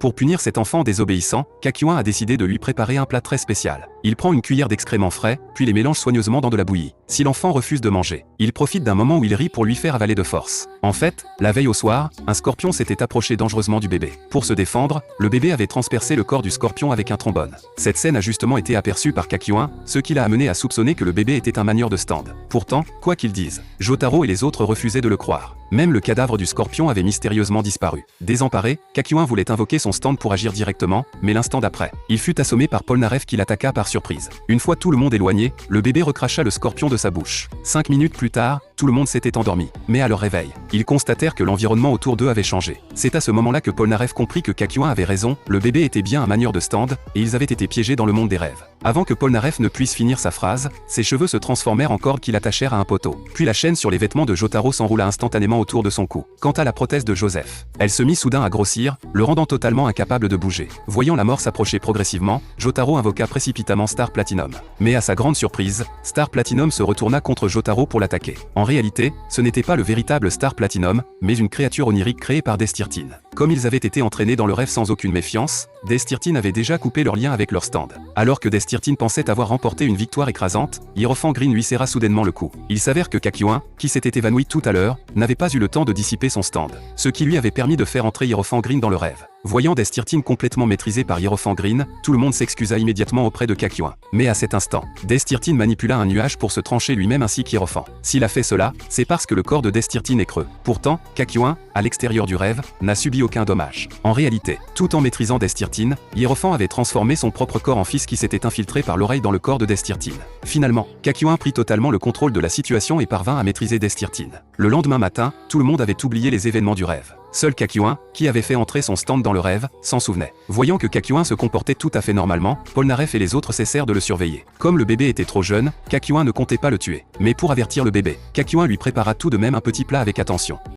Pour punir cet enfant désobéissant, Kakyuin a décidé de lui préparer un plat très spécial. Il prend une cuillère d'excréments frais, puis les mélange soigneusement dans de la bouillie. Si l'enfant refuse de manger, il profite d'un moment où il rit pour lui faire avaler de force. En fait, la veille au soir, un scorpion s'était approché dangereusement du bébé. Pour se défendre, le bébé avait transpercé le corps du scorpion avec un trombone. Cette scène a justement été aperçue par Kakyuin, ce qui l'a amené à soupçonner que le bébé était un manieur de stand. Pourtant, quoi qu'ils disent, Jotaro et les autres refusaient de le croire. Même le cadavre du scorpion avait mystérieusement disparu. Désemparé, Kakyuin voulait invoquer son stand pour agir directement, mais l'instant d'après, il fut assommé par Polnareff qui l'attaqua par surprise. Une fois tout le monde éloigné, le bébé recracha le scorpion de sa bouche. 5 minutes plus tard, tout le monde s'était endormi. Mais à leur réveil, ils constatèrent que l'environnement autour d'eux avait changé. C'est à ce moment-là que Polnareff comprit que Kakyuin avait raison, le bébé était bien un manieur de stand, et ils avaient été piégés dans le monde des rêves. Avant que Polnareff ne puisse finir sa phrase, ses cheveux se transformèrent en cordes qui l'attachèrent à un poteau. Puis la chaîne sur les vêtements de Jotaro s'enroula instantanément autour de son cou. Quant à la prothèse de Joseph, elle se mit soudain à grossir, le rendant totalement incapable de bouger. Voyant la mort s'approcher progressivement, Jotaro invoqua précipitamment Star Platinum. Mais à sa grande surprise, Star Platinum se retourna contre Jotaro pour l'attaquer. En réalité, ce n'était pas le véritable Star Platinum, mais une créature onirique créée par Destirtine. Comme ils avaient été entraînés dans le rêve sans aucune méfiance, Destirtine avait déjà coupé leur lien avec leur stand. Alors que Destirtine pensait avoir remporté une victoire écrasante, Hiérophant Green lui serra soudainement le cou. Il s'avère que Kakyuin, qui s'était évanoui tout à l'heure, n'avait pas eu le temps de dissiper son stand, ce qui lui avait permis de faire entrer Hiérophant Green dans le rêve. Voyant Destirtine complètement maîtrisé par Hiérophant Green, tout le monde s'excusa immédiatement auprès de Kakyuin. Mais à cet instant, Destirtine manipula un nuage pour se trancher lui-même ainsi qu'Hiérophant. S'il a fait cela, c'est parce que le corps de Destirtine est creux. Pourtant, Kakyuin, à l'extérieur du rêve, n'a subi aucun dommage. En réalité, tout en maîtrisant Destirtine, Hiérophant avait transformé son propre corps en fils qui s'était infiltré par l'oreille dans le corps de Destirtine. Finalement, Kakyuin prit totalement le contrôle de la situation et parvint à maîtriser Destirtine. Le lendemain matin, tout le monde avait oublié les événements du rêve. Seul Kakyuin, qui avait fait entrer son stand dans le rêve, s'en souvenait. Voyant que Kakyuin se comportait tout à fait normalement, Polnareff et les autres cessèrent de le surveiller. Comme le bébé était trop jeune, Kakyuin ne comptait pas le tuer. Mais pour avertir le bébé, Kakyuin lui prépara tout de même un petit plat avec attention.